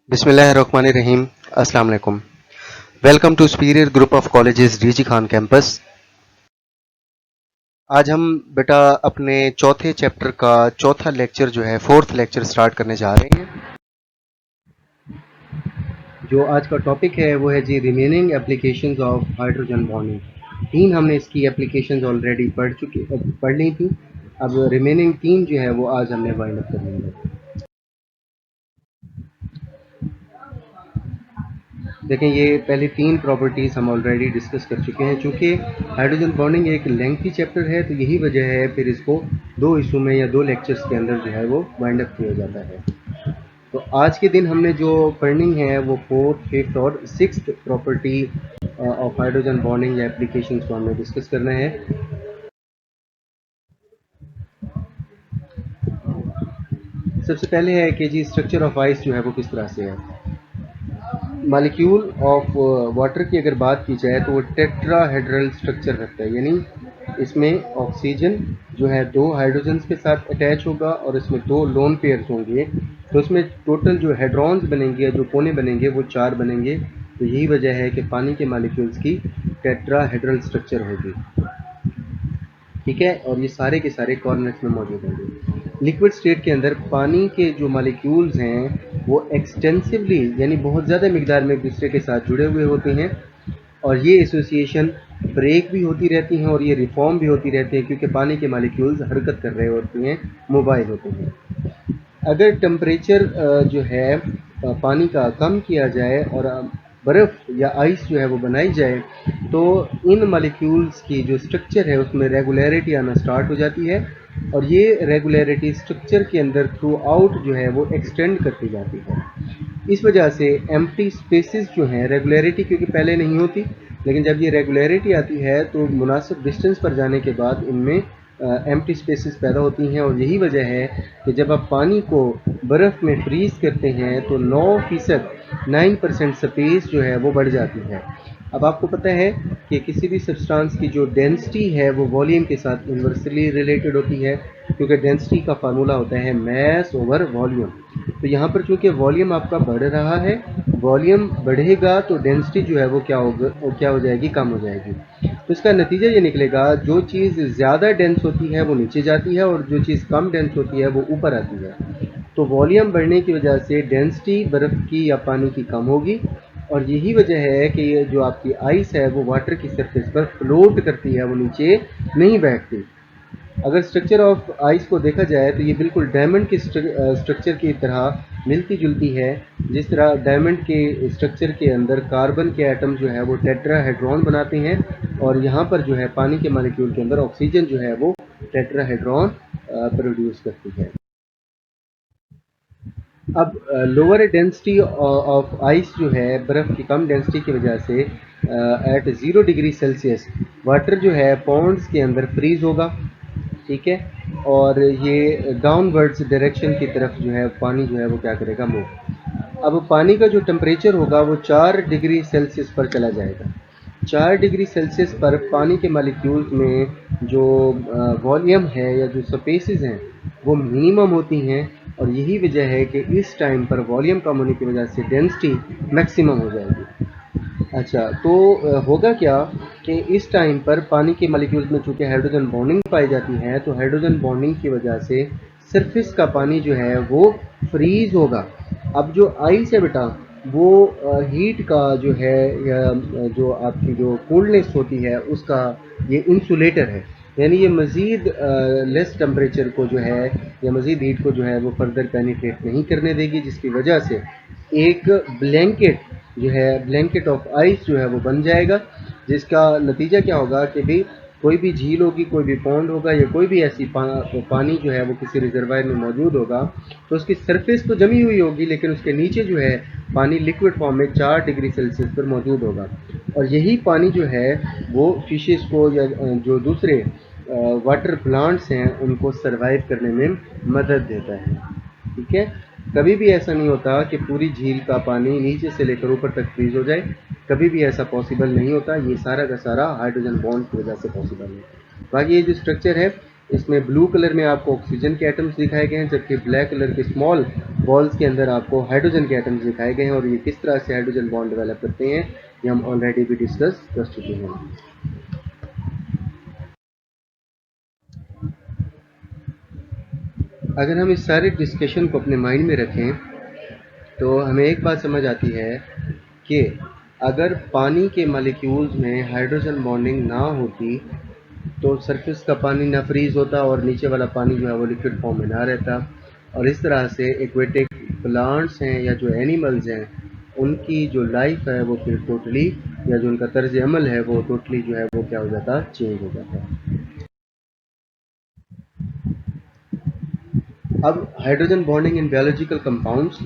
बिस्मिल्लाहिर्रहमानिर्रहीम। अस्सलाम वालेकुम। Welcome to superior group of colleges DG Khan campus. आज हम बेटा अपने चौथे चैप्टर का चौथा लेक्चर जो है फोर्थ लेक्चर स्टार्ट करने जा रहे हैं। जो आज का टॉपिक है वो है जी remaining applications of hydrogen bonding. तीन हमने इसकी एप्लीकेशंस ऑलरेडी पढ़ ली थी। अब रिमेनिंग तीन जो है वो आज हमने वाइंड अप कर लेंगे। देखें, ये पहले तीन प्रॉपर्टीज़ हम ऑलरेडी डिस्कस कर चुके हैं। चूँकि हाइड्रोजन बॉन्डिंग एक लेंथी चैप्टर है तो यही वजह है फिर इसको दो हिस्सों में या दो लेक्चर्स के अंदर जो है वो वाइंड अप किया जाता है। तो आज के दिन हमने जो पढ़नी है वो फोर्थ, फिफ्थ और sixth property of hydrogen bonding या एप्लीकेशन को हमने डिस्कस करना है। सबसे पहले है कि जी स्ट्रक्चर ऑफ आइस जो है वो किस तरह से है। मॉलिक्यूल ऑफ वाटर की अगर बात की जाए तो वो टेट्राहेड्रल स्ट्रक्चर रखता है, यानी इसमें ऑक्सीजन जो है दो हाइड्रोजन्स के साथ अटैच होगा और इसमें दो लोन पेयर्स होंगे, तो इसमें टोटल जो हेड्रॉन्स बनेंगे या जो कोने बनेंगे वो चार बनेंगे। तो यही वजह है कि पानी के मॉलिक्यूल्स की टेट्राहेड्रल स्ट्रक्चर होगी। ठीक है, और ये सारे के सारे कॉर्नर्स में मौजूद होंगे। लिक्विड स्टेट के अंदर पानी के जो मॉलिक्यूल्स हैं वो एक्सटेंसिवली यानी बहुत ज़्यादा मिकदार में एक दूसरे के साथ जुड़े हुए होते हैं और ये एसोसिएशन ब्रेक भी होती रहती हैं और ये रिफॉर्म भी होती रहती हैं, क्योंकि पानी के मॉलिक्यूल्स हरकत कर रहे होते हैं, मोबाइल होते हैं। अगर टेम्परेचर जो है पानी का कम किया जाए और बर्फ़ या आइस जो है वो बनाई जाए तो इन मॉलिक्यूल्स की जो स्ट्रक्चर है उसमें रेगुलरिटी आना स्टार्ट हो जाती है और ये रेगुलरिटी स्ट्रक्चर के अंदर थ्रू आउट जो है वो एक्सटेंड करती जाती है। इस वजह से एम्प्टी स्पेसेस जो हैं, रेगुलरिटी क्योंकि पहले नहीं होती, लेकिन जब ये रेगुलरिटी आती है तो मुनासिब डिस्टेंस पर जाने के बाद इनमें एम्प्टी स्पेसेस पैदा होती हैं और यही वजह है कि जब आप पानी को बर्फ़ में फ्रीज़ करते हैं तो 9% स्पेस जो है वो बढ़ जाती है। अब आपको पता है कि किसी भी सब्सटेंस की जो डेंसिटी है वो वॉल्यूम के साथ इन्वर्सली रिलेटेड होती है, क्योंकि डेंसिटी का फार्मूला होता है मैस ओवर वॉल्यूम। तो यहाँ पर चूँकि वॉल्यूम आपका बढ़ रहा है, वॉल्यूम बढ़ेगा तो डेंसिटी जो है वो क्या हो जाएगी, कम हो जाएगी। तो इसका नतीजा ये निकलेगा, जो चीज़ ज़्यादा डेंस होती है वो नीचे जाती है और जो चीज़ कम डेंस होती है वो ऊपर आती है। तो वॉल्यूम बढ़ने की वजह से डेंसिटी बर्फ़ की या पानी की कम होगी और यही वजह है कि ये जो आपकी आइस है वो वाटर की सरफेस पर फ्लोट करती है, वो नीचे नहीं बैठती। अगर स्ट्रक्चर ऑफ आइस को देखा जाए तो ये बिल्कुल डायमंड के स्ट्रक्चर की तरह मिलती जुलती है। जिस तरह डायमंड के स्ट्रक्चर के अंदर कार्बन के एटम जो है वो टेट्राहेड्रॉन बनाते हैं और यहाँ पर जो है पानी के मॉलिक्यूल के अंदर ऑक्सीजन जो है वो टेट्राहेड्रॉन प्रोड्यूस करती है। अब लोअर डेंसिटी ऑफ आइस जो है बर्फ़ की कम डेंसिटी की वजह से एट 0 डिग्री सेल्सियस वाटर जो है पॉन्ड्स के अंदर फ्रीज होगा। ठीक है, और ये डाउनवर्ड्स डायरेक्शन की तरफ जो है पानी जो है वो क्या करेगा, मूव। अब पानी का जो टेम्परेचर होगा वो 4 डिग्री सेल्सियस पर चला जाएगा। 4 डिग्री सेल्सियस पर पानी के मॉलिक्यूल्स में जो वॉल्यूम है या जो स्पेसेस हैं वो मिनिमम होती हैं और यही वजह है कि इस टाइम पर वॉल्यूम कम होने की वजह से डेंसिटी मैक्सिमम हो जाएगी। अच्छा, तो होगा क्या कि इस टाइम पर पानी के मॉलिक्यूल्स में चूँकि हाइड्रोजन बॉन्डिंग पाई जाती है तो हाइड्रोजन बॉन्डिंग की वजह से सरफेस का पानी जो है वो फ्रीज होगा। अब जो आइस है बेटा वो हीट का जो है या जो आपकी जो कोल्डनेस होती है उसका ये इंसुलेटर है, यानी ये मज़ीद लेस टेम्परेचर को जो है या मज़ीद हीट को जो है वो फर्दर पेनिट्रेट नहीं करने देगी, जिसकी वजह से एक ब्लैंकेट जो है ब्लैंकेट ऑफ आइस जो है वो बन जाएगा। जिसका नतीजा क्या होगा कि भाई कोई भी झील होगी, कोई भी पॉन्ड होगा या कोई भी ऐसी पानी जो है वो किसी रिजर्वायर में मौजूद होगा तो उसकी सरफेस तो जमी हुई होगी लेकिन उसके नीचे जो है पानी लिक्विड फॉर्म में 4 डिग्री सेल्सियस पर मौजूद होगा और यही पानी जो है वो फिशेस को या जो दूसरे वाटर प्लांट्स हैं उनको सरवाइव करने में मदद देता है। ठीक है, कभी भी ऐसा नहीं होता कि पूरी झील का पानी नीचे से लेकर ऊपर तक फ्रीज हो जाए, कभी भी ऐसा पॉसिबल नहीं होता। ये सारा का सारा हाइड्रोजन बॉन्ड की वजह से पॉसिबल है। बाकी ये जो स्ट्रक्चर है इसमें ब्लू कलर में आपको ऑक्सीजन के एटम्स दिखाए गए हैं, जबकि ब्लैक कलर के स्मॉल बॉल्स के अंदर आपको हाइड्रोजन के एटम्स दिखाए गए हैं और ये किस तरह से हाइड्रोजन बॉन्ड डेवलप करते हैं ये हम ऑलरेडी भी डिस्कस कर चुके हैं। अगर हम इस सारे डिस्कशन को अपने माइंड में रखें तो हमें एक बात समझ आती है कि अगर पानी के मॉलिक्यूल्स में हाइड्रोजन बॉन्डिंग ना होती तो सरफेस का पानी ना फ्रीज होता और नीचे वाला पानी जो है वो लिक्विड फॉर्म में ना रहता, और इस तरह से एक्वेटिक प्लांट्स हैं या जो एनिमल्स हैं उनकी जो लाइफ है वो फिर टोटली, या जो उनका तर्ज अमल है वो टोटली जो है वो क्या हो जाता, चेंज हो जाता। अब hydrogen bonding in biological compounds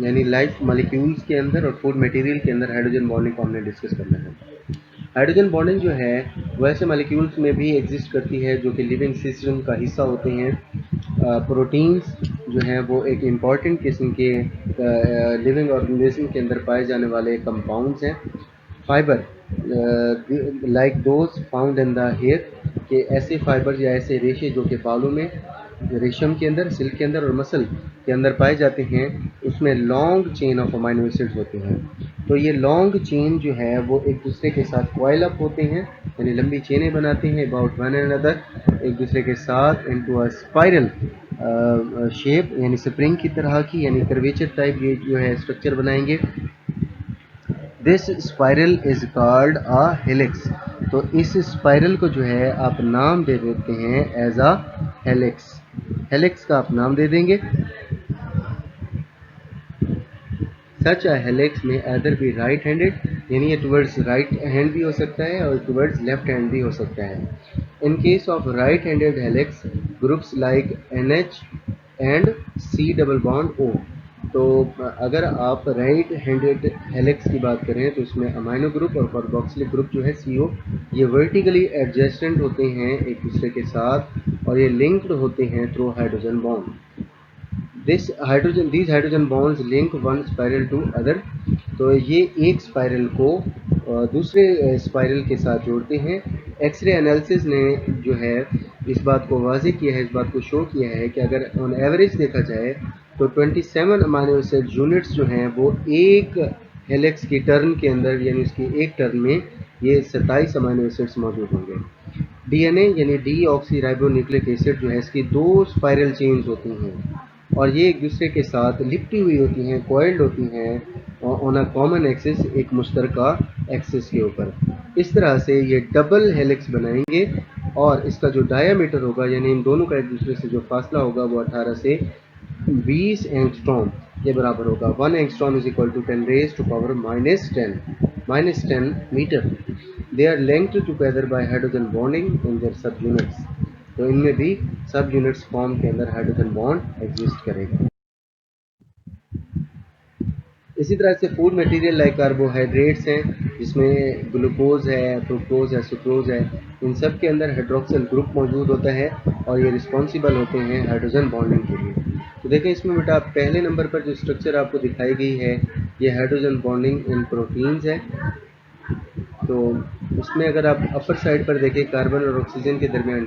यानी लाइफ मॉलिक्यूल्स के अंदर और फूड मटेरियल के अंदर हाइड्रोजन बॉन्डिंग को हमने डिस्कस करना है। हाइड्रोजन बॉन्डिंग जो है वैसे मॉलिक्यूल्स में भी एग्जिस्ट करती है जो कि लिविंग सिस्टम का हिस्सा होते हैं। प्रोटीन्स जो हैं वो एक इम्पॉर्टेंट किस्म के लिविंग ऑर्गेनिज्म के अंदर पाए जाने वाले कंपाउंड्स हैं। Fibre like those found in the hair, के ऐसे फाइबर या ऐसे रेशे जो कि बालों में, रेशम के अंदर, सिल्क के अंदर और मसल के अंदर पाए जाते हैं, उसमें long chain of amino acids होते हैं। तो ये लॉन्ग चेन जो है वो एक दूसरे के साथ कॉइल अप होते हैं यानी लंबी चेनें बनाते हैं अबाउट वन अनदर, एक दूसरे के साथ इनटू अ स्पाइरल शेप यानी स्प्रिंग की तरह की यानी कर्वेचर टाइप ये जो है स्ट्रक्चर बनाएंगे। This spiral is called a helix. तो इस स्पाइरल को जो है आप नाम दे देते हैं एज अ हेलिक्स। हेलिक्स का आप नाम दे देंगे। सच अ हेलिक्स में either बी राइट हैंडेड यानी ये टुवर्ड्स राइट हैंड भी हो सकता है और टुवर्ड्स लेफ्ट हैंड भी हो सकता है। In case of right handed helix groups like NH and C double bond O। तो अगर आप राइट हैंडेड हेलिक्स की बात करें तो इसमें अमाइनो ग्रुप और कार्बोक्सिलिक ग्रुप जो है CO ये वर्टिकली एडजेसेंट होते हैं एक दूसरे के साथ और ये लिंक्ड होते हैं through hydrogen bond. these hydrogen bonds link one spiral to other. तो ये एक स्पाइरल को दूसरे स्पाइरल के साथ जोड़ते हैं। एक्सरे एनालिसिस ने जो है इस बात को वाज़ेह किया है, इस बात को शो किया है कि अगर ऑन एवरेज देखा जाए तो 27 अमाइनो एसिड यूनिट्स जो हैं वो एक हेलिक्स की टर्न के अंदर यानी उसकी एक टर्न में ये 27 अमाइनो एसिड्स मौजूद होंगे। DNA यानी D oxy ribo nucleic acid जो है इसकी 2 स्पाइरल चेन्स होती हैं और ये एक दूसरे के साथ लिपटी हुई होती हैं, कॉइल्ड होती हैं ऑन अ कॉमन एक्सिस, एक मुश्तरका एक्सिस के ऊपर। इस तरह से ये डबल हेलिक्स बनाएंगे और इसका जो डायामीटर होगा यानी इन दोनों का एक दूसरे से जो फासला होगा वो 18 से 20 एंगस्ट्रॉम के बराबर होगा। 1 angstrom is equal to 10 raise to power -10 metre. They are linked together by hydrogen bonding in their subunits. तो इनमें भी सब यूनिट्स फॉर्म के अंदर हाइड्रोजन बॉन्ड एग्जिस्ट करेगा। इसी तरह से फूड मटेरियल लाइक कार्बोहाइड्रेट्स हैं जिसमें ग्लूकोज है, फ्रुक्टोज है, सुक्रोज है, इन सब के अंदर हाइड्रोक्सिल ग्रुप मौजूद होता है और ये रिस्पॉन्सिबल होते हैं हाइड्रोजन बॉन्डिंग के लिए। तो देखें इसमें बेटा पहले नंबर पर जो स्ट्रक्चर आपको दिखाई गई है ये हाइड्रोजन बॉन्डिंग इन प्रोटीन्स है। तो उसमें अगर आप अपर साइड पर देखें कार्बन और ऑक्सीजन के दरमियान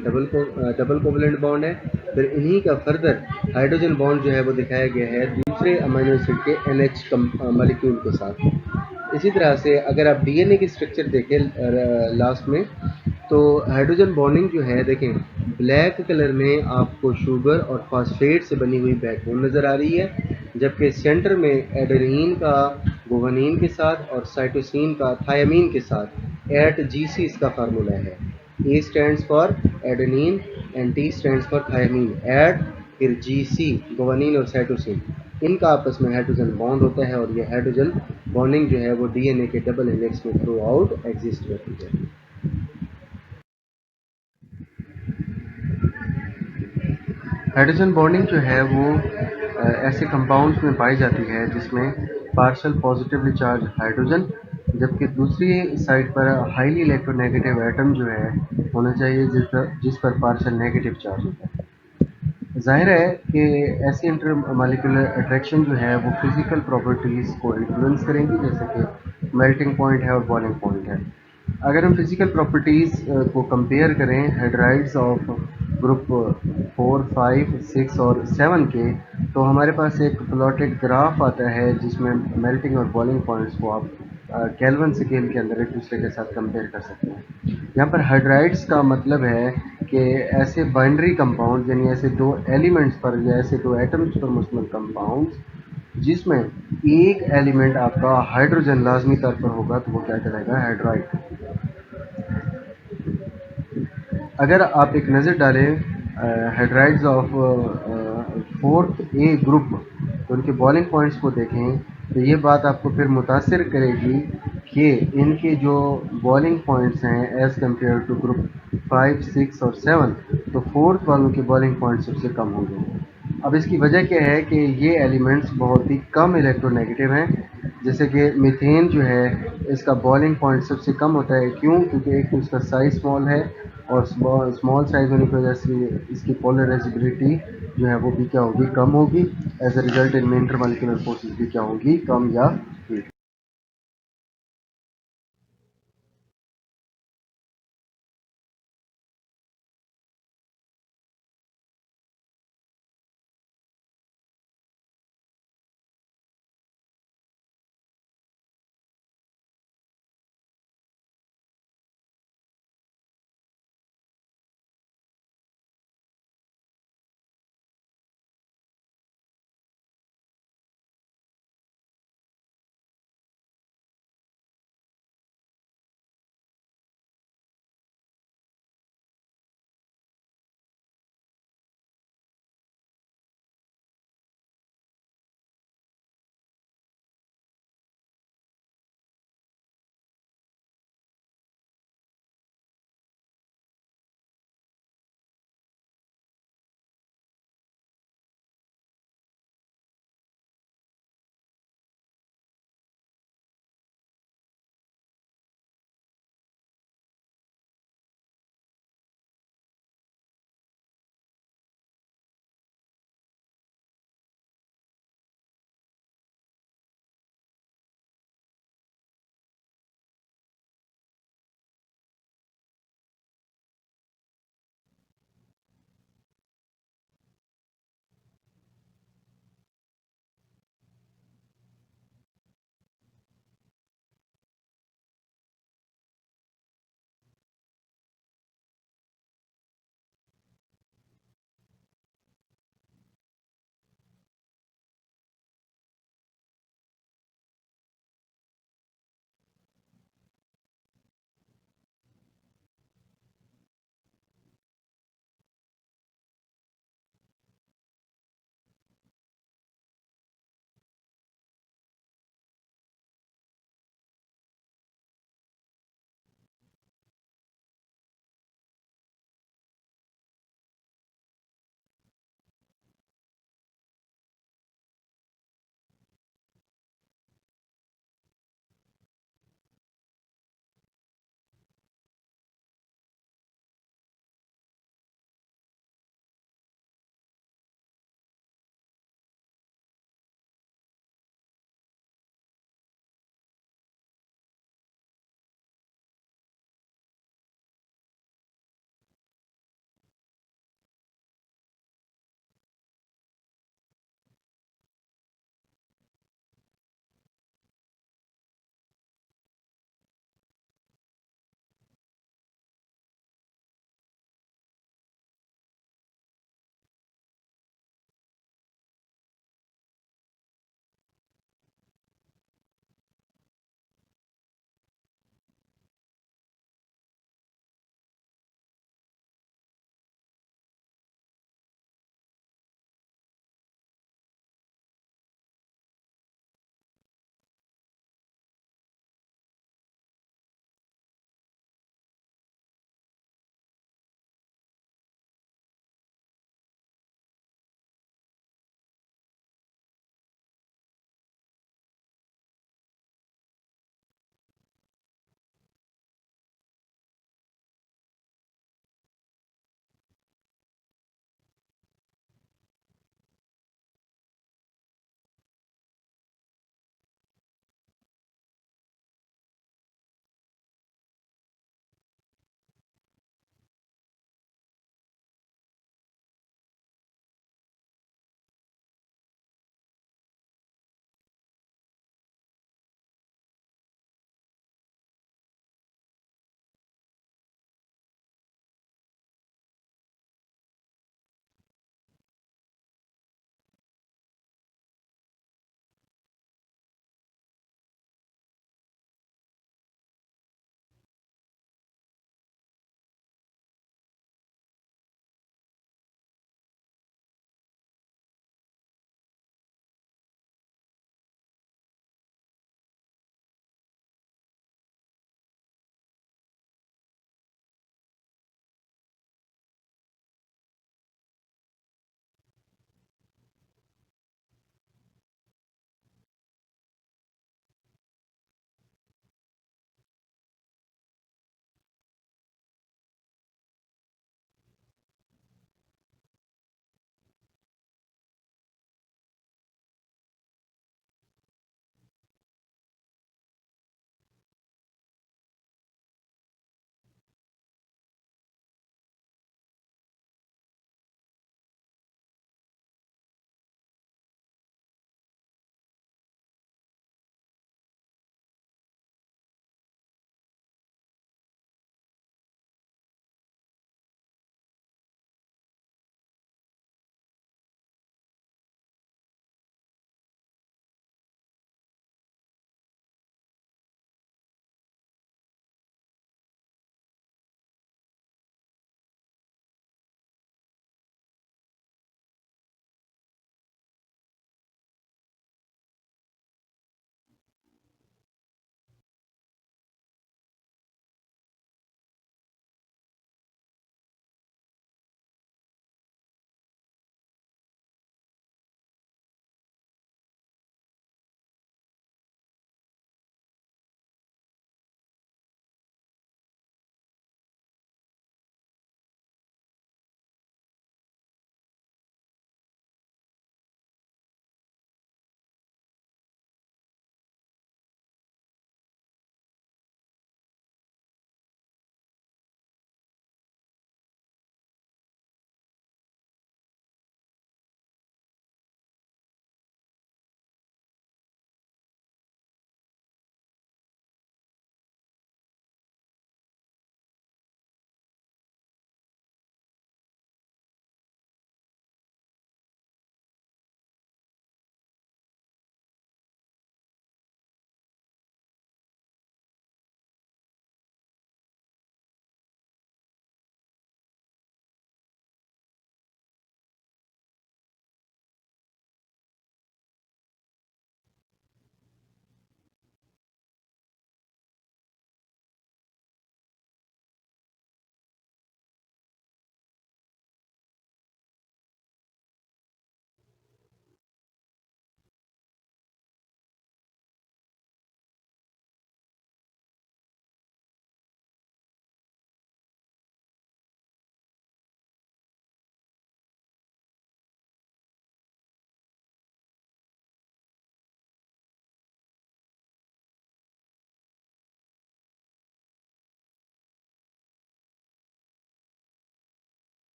डबल कोवलेंट बॉन्ड है। फिर इन्हीं का फर्दर हाइड्रोजन बॉन्ड जो है वो दिखाया गया है दूसरे अमीनो एसिड के NH मॉलिक्यूल के साथ। इसी तरह से अगर आप DNA की स्ट्रक्चर देखें लास्ट में तो हाइड्रोजन बॉन्डिंग जो है देखें ब्लैक कलर में आपको शुगर और फॉस्फेट से बनी हुई बैकबोन नज़र आ रही है, जबकि सेंटर में एडेनिन का गुवानिन के साथ और साइटोसिन का थायामीन के साथ @GC इसका फार्मूला है। A stands for adenine and T stands for thiamine. एड फिर GC गुवानिन और साइटोसिन इनका आपस में हाइड्रोजन बॉन्ड होता है और ये हाइड्रोजन बॉन्डिंग जो है वो DNA के डबल हेलिक्स में थ्रू आउट एग्जिस्ट करती है। हाइड्रोजन बॉन्डिंग जो है वो ऐसे कंपाउंड्स में पाई जाती है जिसमें पार्शियल पॉजिटिवली चार्ज हाइड्रोजन जबकि दूसरी साइड पर हाईली इलेक्ट्रोनेगेटिव एटम जो है होना चाहिए जिस पर पार्शियल नेगेटिव चार्ज होता है। जाहिर है कि ऐसी इंटर मॉलिक्यूलर अट्रैक्शन जो है वो फिजिकल प्रॉपर्टीज़ को इन्फ्लुएंस करेंगी जैसे कि मेल्टिंग पॉइंट है और बॉइलिंग पॉइंट है। अगर हम फिजिकल प्रॉपर्टीज़ को कंपेयर करें हाइड्राइड्स ऑफ ग्रुप 4, 5, 6 और 7 के, तो हमारे पास एक प्लॉटेड ग्राफ आता है जिसमें मेल्टिंग और बॉइलिंग पॉइंट्स को आप केल्विन स्केल के अंदर एक दूसरे के साथ कंपेयर कर सकते हैं। यहाँ पर हाइड्राइड्स का मतलब है कि ऐसे बाइनरी कंपाउंड यानी ऐसे दो एलिमेंट्स पर या ऐसे दो एटम्स पर मुश्तमिल कंपाउंड्स जिसमें एक एलिमेंट आपका हाइड्रोजन लाजमी तौर पर होगा, तो वो क्या कहलाएगा? हाइड्राइड। अगर आप एक नज़र डालें hydrides of fourth A group, तो उनके बॉइलिंग पॉइंट्स को देखें, तो ये बात आपको फिर मुतासिर करेगी कि इनके जो बॉइलिंग पॉइंट्स हैं एज़ कम्पेयर टू ग्रुप 5, 6 और 7, तो फोर्थ वालों के बॉइलिंग पॉइंट सबसे कम होंगे। अब इसकी वजह क्या है कि ये एलिमेंट्स बहुत ही कम इलेक्ट्रोनेगेटिव हैं। जैसे कि मीथेन जो है, इसका बॉइलिंग पॉइंट सबसे कम होता है। क्यों? क्योंकि एक तो इसका साइज स्मॉल है, और स्मॉल साइज होने की वजह से इसकी पोलराइजेबिलिटी जो है वो भी क्या होगी? कम होगी। एज अ रिजल्ट इनमें इंटरमॉलिक्यूलर फोर्सेस भी क्या होंगी? कम या वीक।